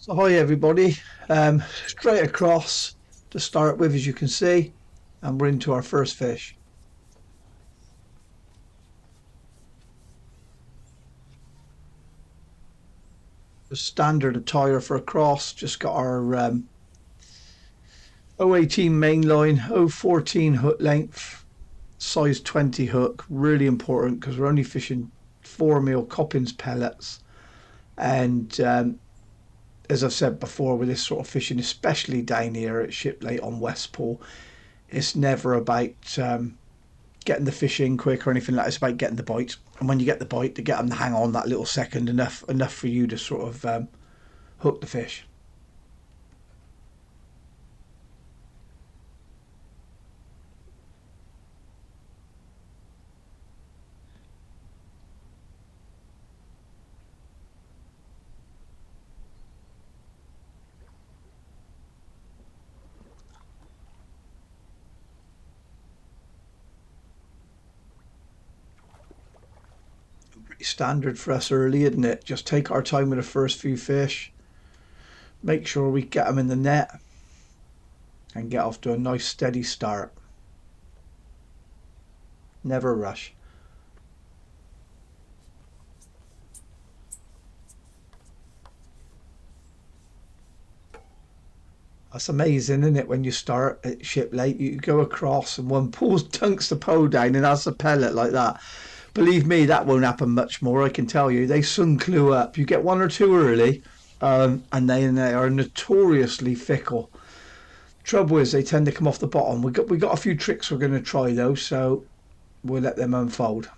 So hi everybody, straight across to start with, as you can see, and we're into our first fish. The standard attire for a cross, just got our 018 main line, 014 hook length, size 20 hook, really important because we're only fishing 4mm Coppins pellets. And as I've said before, with this sort of fishing, especially down here at Shiplate on Westpool, it's never about getting the fish in quick or anything like that. It's about getting the bite, and when you get the bite, to get them to hang on that little second, enough for you to sort of hook the fish. Pretty standard for us early, isn't it? Just take our time with the first few fish, make sure we get them in the net, and get off to a nice steady start. Never rush. That's amazing, isn't it? When you start at Shiplate, you go across and one pulls, dunks the pole down, and that's a pellet like that. Believe me, that won't happen much more. I can tell you, they soon clue up. You get one or two early, and they are notoriously fickle. Trouble is, they tend to come off the bottom. We got a few tricks we're going to try though, so we'll let them unfold.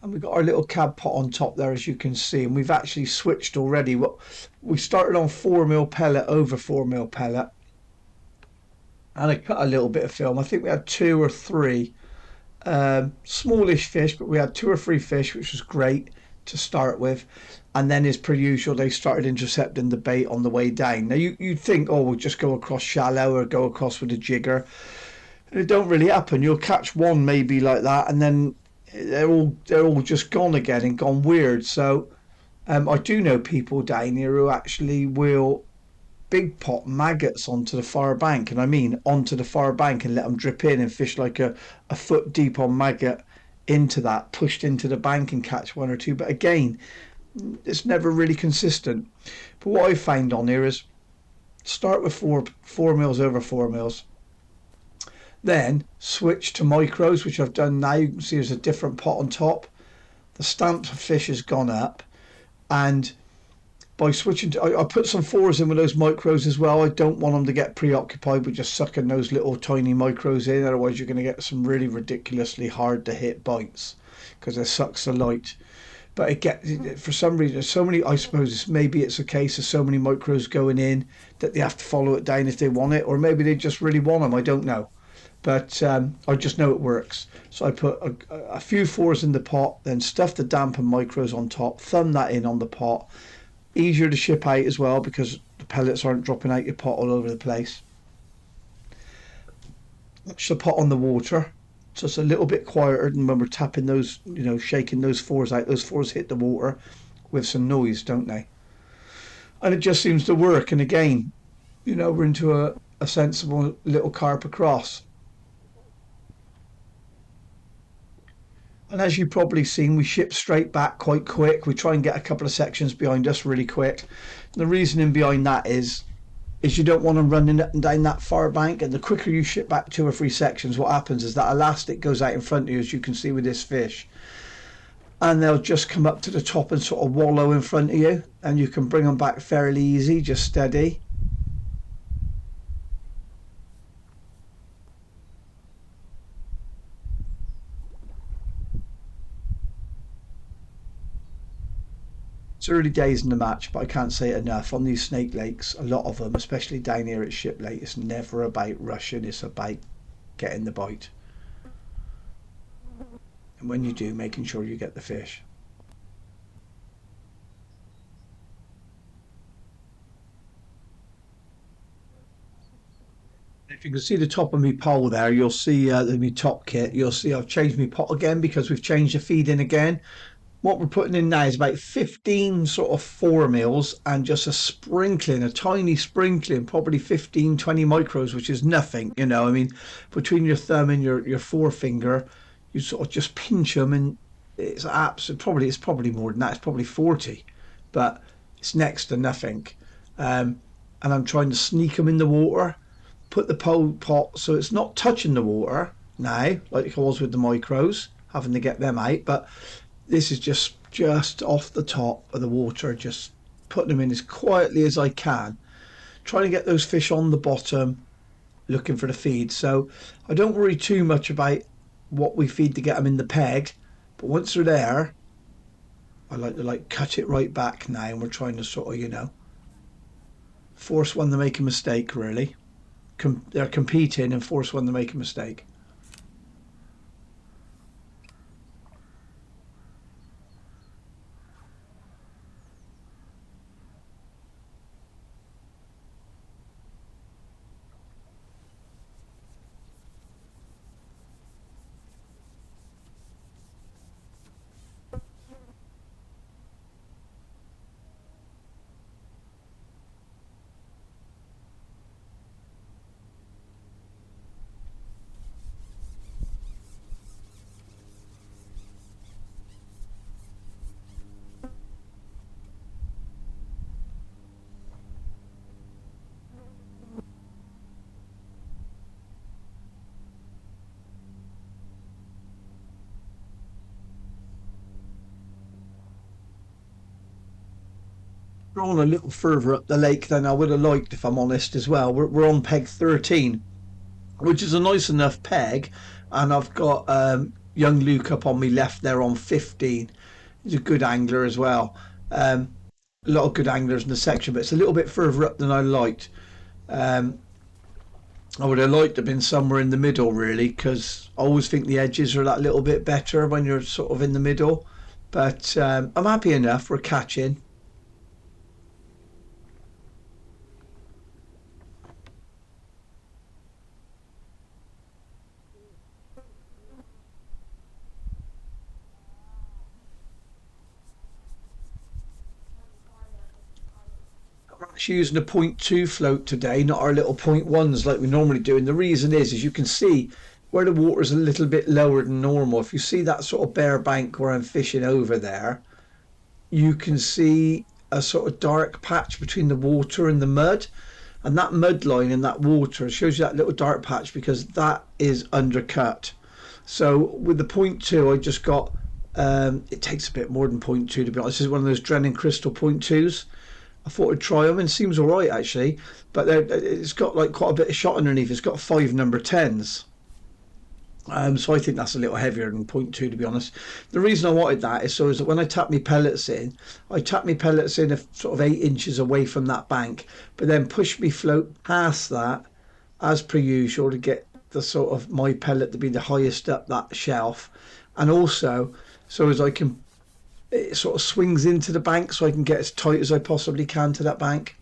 And we've got our little cab pot on top there, as you can see, and we've actually switched already. What we started on 4mm pellet over 4mm pellet, and I cut a little bit of film. I think we had two or three smallish fish, but we had two or three fish, which was great to start with. And then, as per usual, they started intercepting the bait on the way down. Now, you'd think, oh, we'll just go across shallow or go across with a jigger. And it don't really happen. You'll catch one maybe like that, and then they're all just gone again and gone weird. So I do know people down here who actually will big pot maggots onto the far bank, and I mean onto the far bank, and let them drip in and fish like a foot deep on maggot into that, pushed into the bank and catch one or two. But again, it's never really consistent. But what I find on here is start with four mils over 4mm, then switch to micros, which I've done now. You can see there's a different pot on top. The stamp of fish has gone up, and by switching to, I put some fours in with those micros as well. I don't want them to get preoccupied with just sucking those little tiny micros in, otherwise you're going to get some really ridiculously hard to hit bites because it sucks the light. But it get, for some reason, there's so many, I suppose maybe it's a case of so many micros going in that they have to follow it down if they want it, or maybe they just really want them, I don't know. But I just know it works. So I put a few fours in the pot, then stuff the dampened micros on top, thumb that in on the pot. Easier to ship out as well because the pellets aren't dropping out your pot all over the place. Watch the pot on the water, so it's a little bit quieter than when we're tapping those, shaking those fours out. Those fours hit the water with some noise, don't they? And it just seems to work. And again, we're into a sensible little carp across. And as you've probably seen, we ship straight back quite quick. We try and get a couple of sections behind us really quick. And the reasoning behind that is you don't want them running up and down that far bank. And the quicker you ship back two or three sections, what happens is that elastic goes out in front of you, as you can see with this fish. And they'll just come up to the top and sort of wallow in front of you. And you can bring them back fairly easy, just steady. It's early days in the match, but I can't say it enough. On these snake lakes, a lot of them, especially down here at Shiplate, it's never about rushing, it's about getting the bite. And when you do, making sure you get the fish. If you can see the top of my pole there, you'll see my top kit. You'll see I've changed my pot again because we've changed the feed in again. What we're putting in now is about 15 sort of 4mm and just a sprinkling, a tiny sprinkling, probably 15, 20 micros, which is nothing, I mean, between your thumb and your forefinger, you sort of just pinch them, and it's probably more than that, it's probably 40, but it's next to nothing. And I'm trying to sneak them in the water, put the pole pot so it's not touching the water now, like it was with the micros, having to get them out, but this is just off the top of the water, just putting them in as quietly as I can, trying to get those fish on the bottom, looking for the feed. So I don't worry too much about what we feed to get them in the peg, but once they're there, I like to cut it right back now, and we're trying to sort of force one to make a mistake. Really, they're competing and force one to make a mistake. Drawn a little further up the lake than I would have liked, if I'm honest, as well. We're on peg 13, which is a nice enough peg, and I've got young Luke up on me left there on 15. He's a good angler as well. A lot of good anglers in the section, but it's a little bit further up than I liked. Um, I would have liked to have been somewhere in the middle, really, because I always think the edges are that little bit better when you're sort of in the middle. But I'm happy enough. We're catching. I'm actually using a point 0.2 float today, not our little point 0.1s like we normally do. And the reason is you can see where the water's a little bit lower than normal. If you see that sort of bare bank where I'm fishing over there, you can see a sort of dark patch between the water and the mud. And that mud line in that water shows you that little dark patch because that is undercut. So with the point 0.2, I just got, it takes a bit more than point 0.2 to be honest. This is one of those Drennan Crystal point 0.2s. I thought I'd try them and it seems all right actually, but it's got like quite a bit of shot underneath. It's got 5 number 10s. So I think that's a little heavier than point 0.2 to be honest. The reason I wanted that is so is that when I tap my pellets in, I tap my pellets in a sort of 8 inches away from that bank, but then push me float past that as per usual to get the sort of my pellet to be the highest up that shelf, and also so as I can, it sort of swings into the bank so I can get as tight as I possibly can to that bank.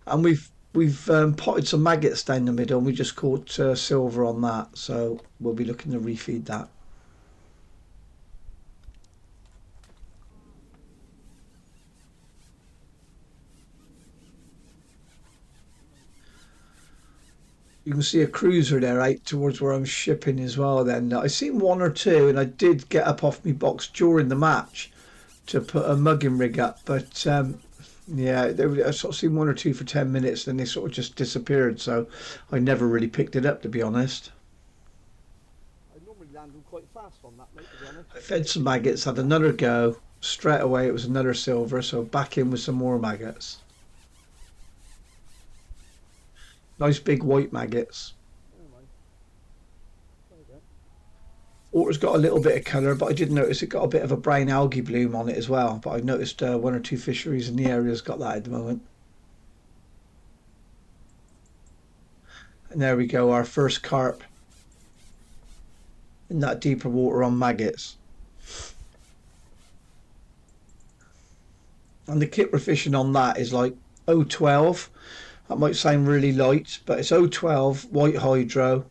And we've potted some maggots down the middle and we just caught silver on that, so we'll be looking to refeed that. You can see a cruiser there out towards where I'm shipping as well. Then I seen one or two and I did get up off my box during the match to put a mugging rig up, but yeah, I sort of seen one or two for 10 minutes, then they sort of just disappeared. So I never really picked it up, to be honest. I normally land them quite fast on that, mate, to be honest. I fed some maggots, had another go. Straight away, it was another silver, so back in with some more maggots. Nice big white maggots. Never mind. There we go. Water's got a little bit of colour, but I did notice it got a bit of a brown algae bloom on it as well. But I've noticed one or two fisheries in the area has got that at the moment. And there we go, our first carp in that deeper water on maggots. And the kit we're fishing on that is like 012. That might sound really light, but it's 012 white hydro,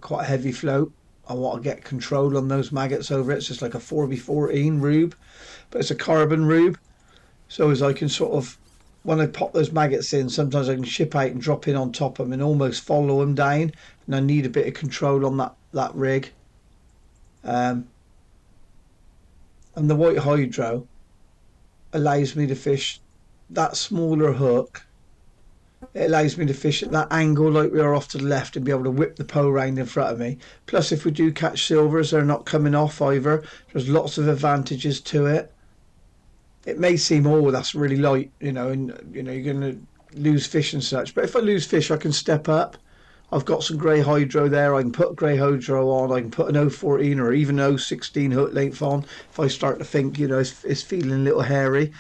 quite a heavy float. I want to get control on those maggots over it. It's just like a 4x14 rube, but it's a carbon rube. So as I can sort of, when I pop those maggots in, sometimes I can ship out and drop in on top of them and almost follow them down. And I need a bit of control on that rig. Um, and the white hydro allows me to fish that smaller hook. It allows me to fish at that angle like we are off to the left and be able to whip the pole round in front of me. Plus, if we do catch silvers, they're not coming off either. There's lots of advantages to it. It may seem, oh, that's really light, and you're going to lose fish and such. But if I lose fish, I can step up. I've got some grey hydro there. I can put grey hydro on. I can put an 014 or even 016 hook length on if I start to think, it's feeling a little hairy.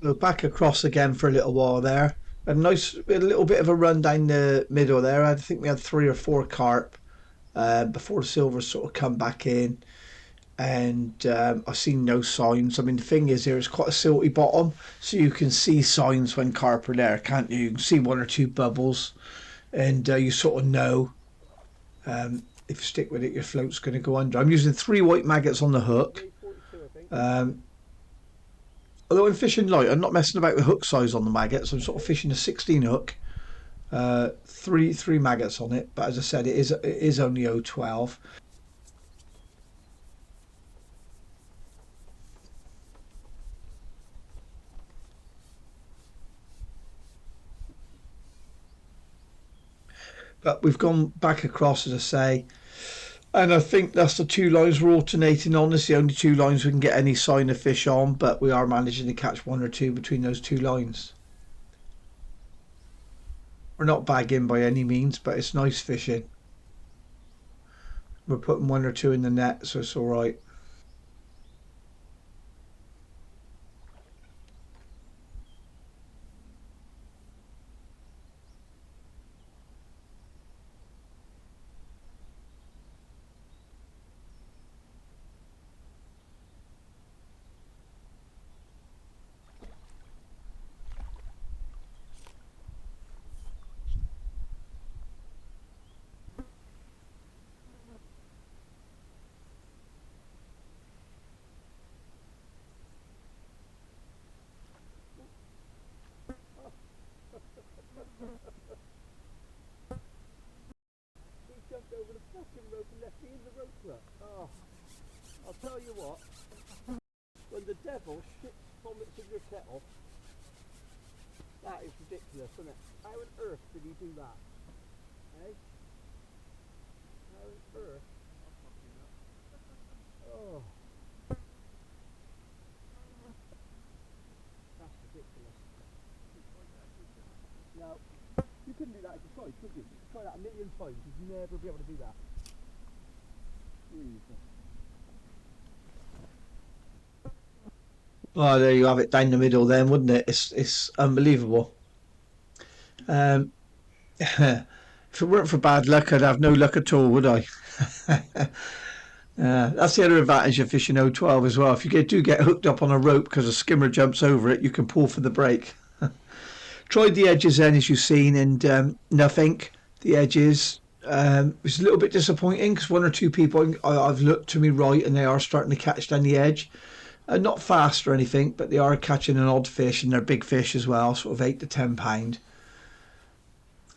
So back across again for a little while there. A little bit of a run down the middle there. I think we had 3 or 4 carp before the silvers sort of come back in, and I've seen no signs. I mean, the thing is, here it's quite a silty bottom, so you can see signs when carp are there, can't you? You can see 1 or 2 bubbles, and you sort of know if you stick with it, your float's going to go under. I'm using 3 white maggots on the hook. 342, I think. Um, Although I'm fishing light, I'm not messing about with hook size on the maggots. I'm sort of Okay. fishing a 16 hook, three maggots on it. But as I said, it is only 012. But we've gone back across, as I say, and I think that's the 2 lines we're alternating on. It's the only 2 lines we can get any sign of fish on, but we are managing to catch 1 or 2 between those 2 lines. We're not bagging by any means, but it's nice fishing. We're putting 1 or 2 in the net, so it's all right. He jumped over the fucking rope and left me in the rope rut. Oh, I'll tell you what, when the devil shits vomits in your kettle, that is ridiculous, isn't it? How on earth did he do that? Eh? How on earth? Oh, that's ridiculous. Now, you couldn't do that if you tried, could you? You could try that a million times, you'd never be able to do that. Jesus. Oh, there you have it down the middle, then, wouldn't it? It's unbelievable. Um, if it weren't for bad luck, I'd have no luck at all, would I? That's the other advantage of fishing 012 as well. If you do get hooked up on a rope because a skimmer jumps over it, you can pull for the break. Tried the edges then, as you've seen, and nothing. The edges. Was a little bit disappointing because 1 or 2 people I've looked to me right and they are starting to catch down the edge. Not fast or anything, but they are catching an odd fish and they're big fish as well, sort of 8 to 10 pound.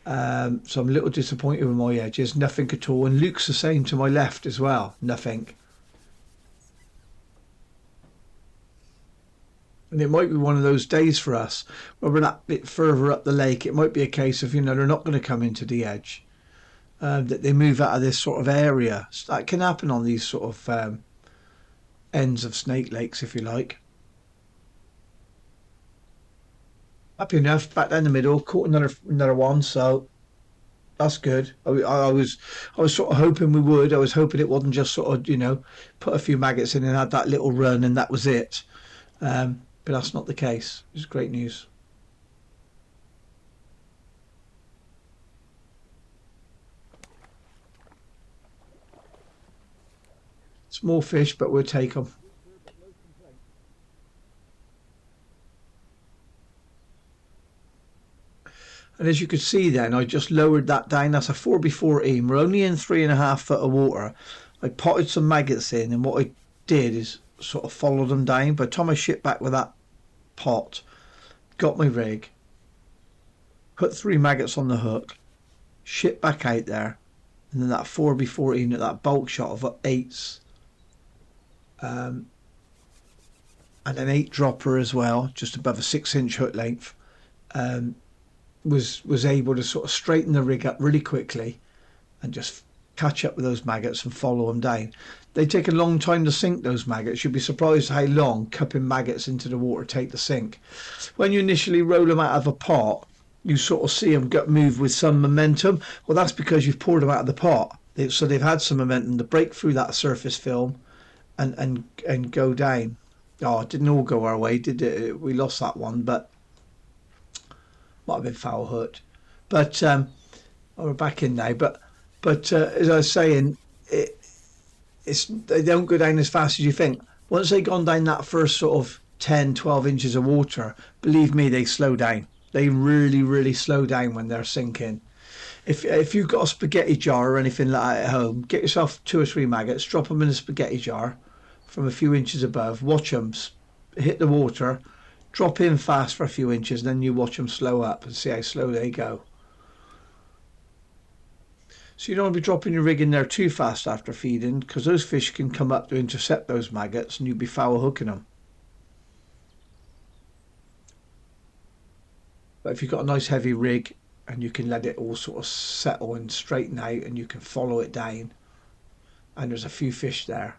So I'm a little disappointed with my edges. Nothing at all. And Luke's the same to my left as well. Nothing. And it might be one of those days for us where we're that bit further up the lake. It might be a case of, they're not going to come into the edge. That they move out of this sort of area. So that can happen on these sort of ends of snake lakes, if you like. Happy enough, back down the middle, caught another one, so that's good. I was sort of hoping we would. I was hoping it wasn't just sort of put a few maggots in and had that little run and that was it. But that's not the case. It's great news. Small fish, but we'll take them. Weaker, but no complaint. And as you could see, then I just lowered that down. That's a 4x14. We're only in 3.5 foot of water. I potted some maggots in, and what I did is sort of follow them down. By the time I shipped back with that pot, got my rig, put 3 maggots on the hook, shipped back out there, and then that 4x14 at that bulk shot of 8s, and an 8 dropper as well, just above a 6-inch hook length, was able to sort of straighten the rig up really quickly and just catch up with those maggots and follow them down. They take a long time to sink, those maggots. You'd be surprised how long cupping maggots into the water take to sink. When you initially roll them out of a pot, you sort of see them get moved with some momentum. Well, that's because you've poured them out of the pot. So they've had some momentum to break through that surface film and go down. Oh, it didn't all go our way, did it? We lost that one, but might have been foul hooked. But we're back in now. But as I was saying, they don't go down as fast as you think. Once they've gone down that first sort of 10, 12 inches of water, believe me, they slow down. They really, really slow down when they're sinking. If you've got a spaghetti jar or anything like that at home, get yourself 2 or 3 maggots, drop them in a spaghetti jar from a few inches above, watch them hit the water, drop in fast for a few inches, and then you watch them slow up and see how slow they go. So you don't want to be dropping your rig in there too fast after feeding, because those fish can come up to intercept those maggots and you'd be foul hooking them. But if you've got a nice heavy rig and you can let it all sort of settle and straighten out and you can follow it down and there's a few fish there,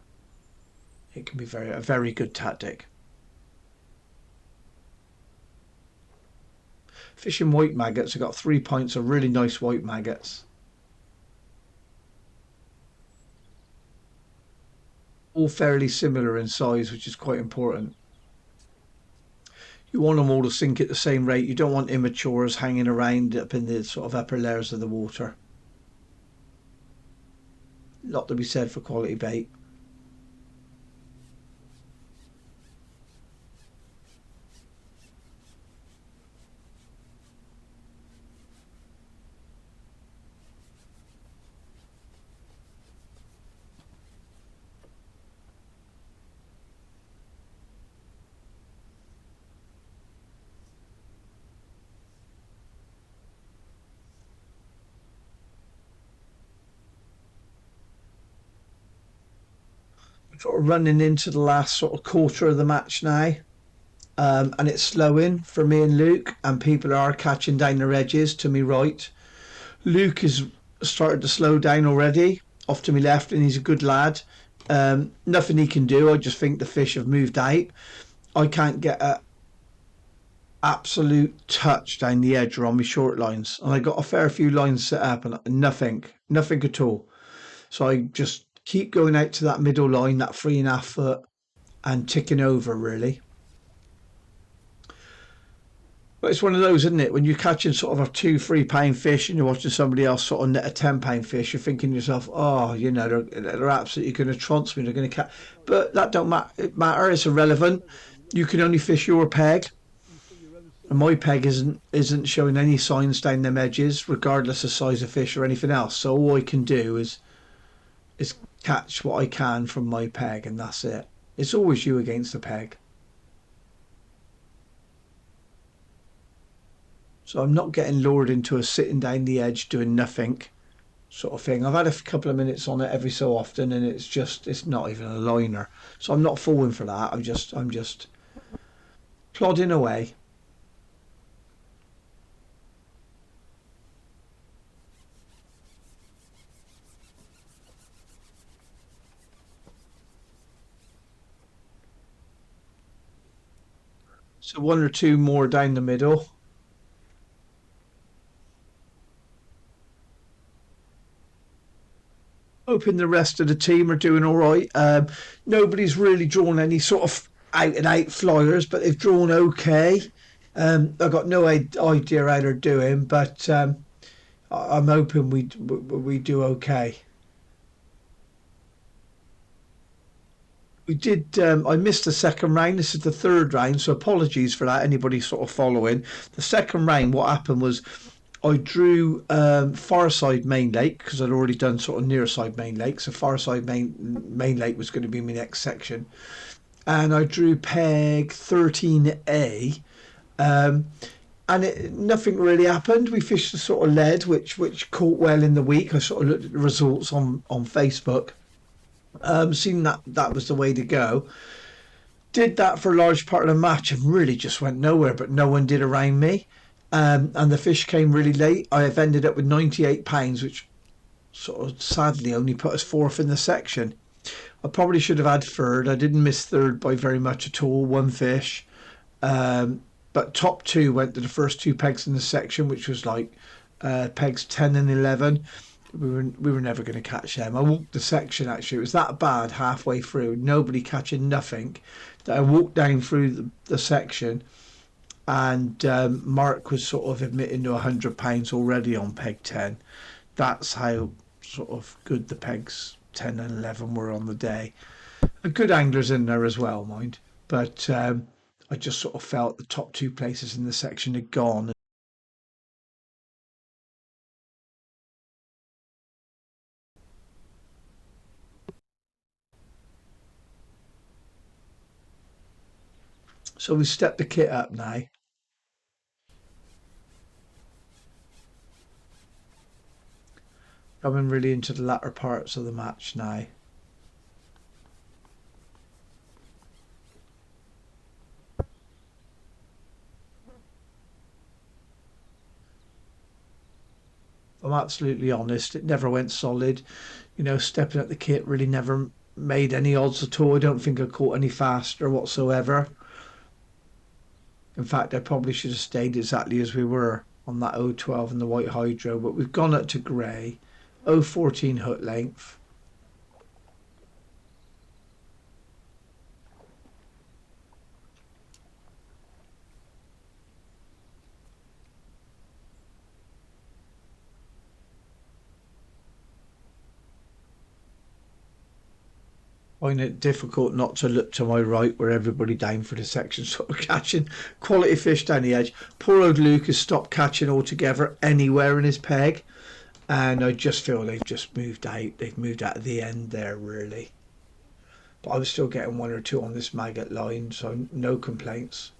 it can be a very good tactic. Fishing white maggots, I've got 3 pints of really nice white maggots. All fairly similar in size, which is quite important. You want them all to sink at the same rate. You don't want immatures hanging around up in the sort of upper layers of the water. A lot to be said for quality bait. Sort of running into the last sort of quarter of the match now. And it's slowing for me and Luke, and people are catching down their edges to me right. Luke is started to slow down already off to me left, and he's a good lad. Nothing he can do. I just think the fish have moved out. I can't get a absolute touch down the edge or on my short lines, and I got a fair few lines set up and nothing at all. So I just keep going out to that middle line, that 3.5 foot, and ticking over really. But it's one of those, isn't it? When you're catching sort of a 2-3 pound fish and you're watching somebody else sort of net a 10 pound fish, you're thinking to yourself, oh, you know, they're absolutely going to trounce me. They're going to catch, but that don't matter. It's irrelevant. You can only fish your peg, and my peg isn't showing any signs down them edges, regardless of size of fish or anything else. So all I can do is catch what I can from my peg, and that's it. It's always you against the peg. So I'm not getting lured into a sitting down the edge doing nothing sort of thing. I've had a couple of minutes on it every so often, and it's not even a liner. So I'm not falling for that. I'm just plodding away. So 1 or 2 more down the middle. Hoping the rest of the team are doing all right. Nobody's really drawn any sort of out and out flyers, but they've drawn okay. I've got no idea how they're doing, but I'm hoping we do okay. We did. I missed the second round. This is the third round, so apologies for that. Anybody sort of following the second round? What happened was I drew far side main lake because I'd already done sort of near side main lake. So far side main lake was going to be my next section, and I drew peg 13A. nothing really happened. We fished a sort of lead, which caught well in the week. I sort of looked at the results on Facebook, seen that was the way to go. Did that for a large part of the match and really just went nowhere. But no one did around me, and the fish came really late. I have ended up with £98, which sort of sadly only put us fourth in the section. I probably should have had third. I didn't miss third by very much at all. One fish. But top two went to the first two pegs in the section, which was like pegs 10 and 11. We were never going to catch them. I walked the section actually. It was that bad halfway through, nobody catching nothing, that I walked down through the section, and Mark was sort of admitting to £100 already on peg 10. That's how sort of good the pegs 10 and 11 were on the day. A good anglers in there as well, mind. But I just sort of felt the top two places in the section had gone. So we stepped the kit up now. Coming really into the latter parts of the match now. I'm absolutely honest, it never went solid. Stepping at the kit really never made any odds at all. I don't think I caught any faster whatsoever. In fact, I probably should have stayed exactly as we were on that 012 and the white hydro, but we've gone up to grey, 014 hook length. Find it difficult not to look to my right where everybody down for the section sort of catching quality fish down the edge. Poor old Luke has stopped catching altogether anywhere in his peg, and I just feel they've just moved out. They've moved out of the end there really. But I was still getting one or two on this maggot line, so no complaints.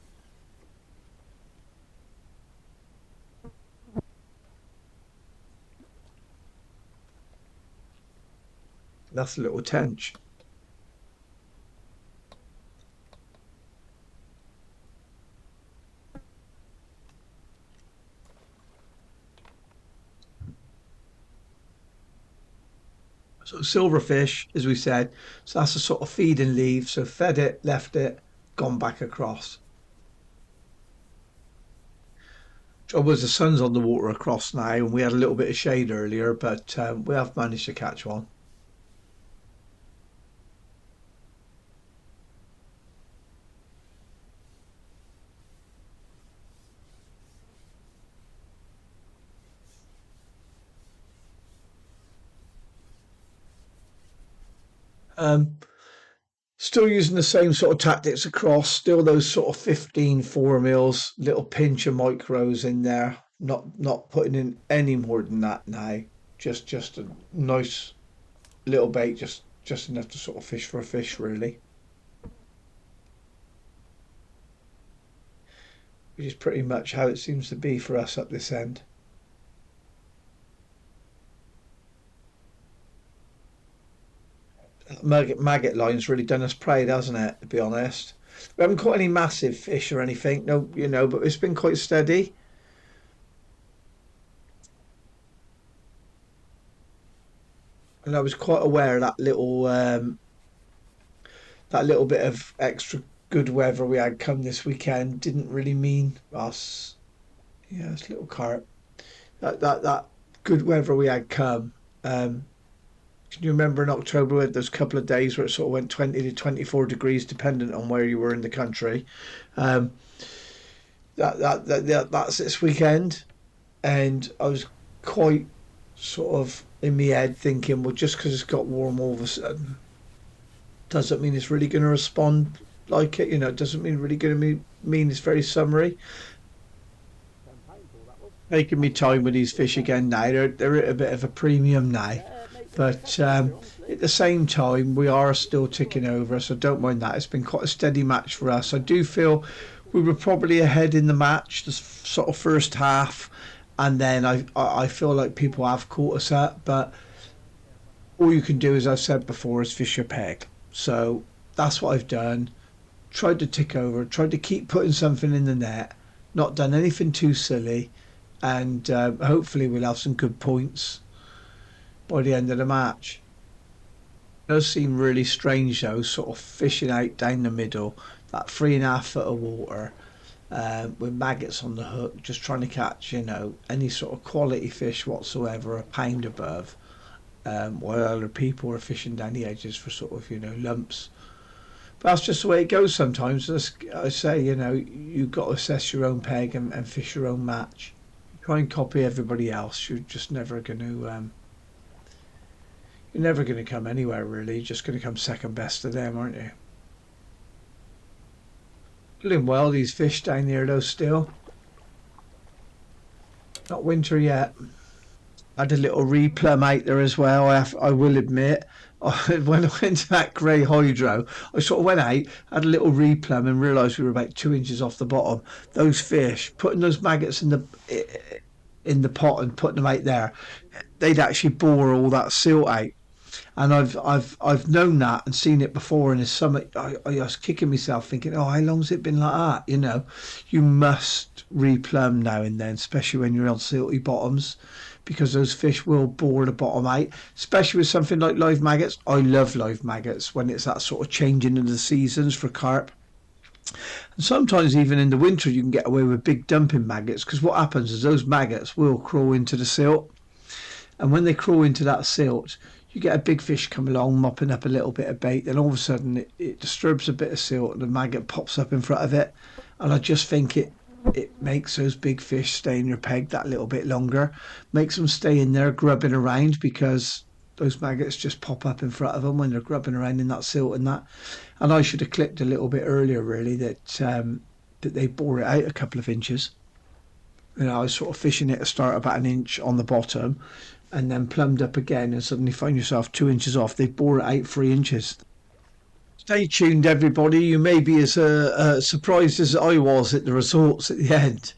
That's a little tench. So silverfish, as we said, so that's a sort of feed and leave. So fed it, left it, gone back across. Trouble was the sun's on the water across now, and we had a little bit of shade earlier, but we have managed to catch one. Um, Still using the same sort of tactics across, still those sort of 15 4 mils, little pinch of micros in there, not putting in any more than that now. Just a nice little bait, just enough to sort of fish for a fish really, which is pretty much how it seems to be for us up this end. Maggot line's really done us proud, hasn't it? To be honest, we haven't caught any massive fish or anything, no, but it's been quite steady. And I was quite aware of that little bit of extra good weather we had come this weekend didn't really mean us. Yeah, it's little carp. That good weather we had come. Can you remember in October we had those couple of days where it sort of went 20 to 24 degrees, dependent on where you were in the country. Um, that's this weekend, and I was quite sort of in my head thinking, well, just because it's got warm all of a sudden doesn't mean it's really going to respond like it. It doesn't mean really going to mean it's very summery. Taking me time with these fish again now. They're at a bit of a premium now, but at the same time we are still ticking over, so don't mind that. It's been quite a steady match for us. I do feel We were probably ahead in the match, the sort of first half, and then I feel like people have caught us up, but all you can do, as I've said before, is fish your peg. So that's what I've done. Tried to tick over, tried to keep putting something in the net, not done anything too silly, and hopefully we'll have some good points by the end of the match. It does seem really strange though, sort of fishing out down the middle, that 3.5 foot of water, with maggots on the hook, just trying to catch, any sort of quality fish whatsoever, a pound above, while other people are fishing down the edges for sort of, lumps. But that's just the way it goes sometimes. As I say, you've got to assess your own peg and fish your own match. Try and copy everybody else. You're never going to come anywhere really. You're just going to come second best to them, aren't you? Doing well, these fish down there though still. Not winter yet. Had a little replumb out there as well. I will admit, when I went to that grey hydro, I sort of went out, had a little replumb, and realised we were about 2 inches off the bottom. Those fish, putting those maggots in the pot and putting them out there, they'd actually bore all that silt out. And I've known that and seen it before. And there's some, I was kicking myself thinking, oh, how long's it been like that? You must replumb now and then, especially when you're on silty bottoms, because those fish will bore the bottom out, especially with something like live maggots. I love live maggots when it's that sort of changing of the seasons for carp. And sometimes even in the winter you can get away with big dumping maggots, because what happens is those maggots will crawl into the silt, and when they crawl into that silt, you get a big fish come along mopping up a little bit of bait, then all of a sudden it disturbs a bit of silt and the maggot pops up in front of it. And I just think it makes those big fish stay in your peg that little bit longer, makes them stay in there grubbing around, because those maggots just pop up in front of them when they're grubbing around in that silt and that. And I should have clicked a little bit earlier really that they bore it out a couple of inches. I was sort of fishing it to start about an inch on the bottom, and then plumbed up again, and suddenly find yourself 2 inches off. They bore it out 3 inches. Stay tuned, everybody. You may be as surprised as I was at the results at the end.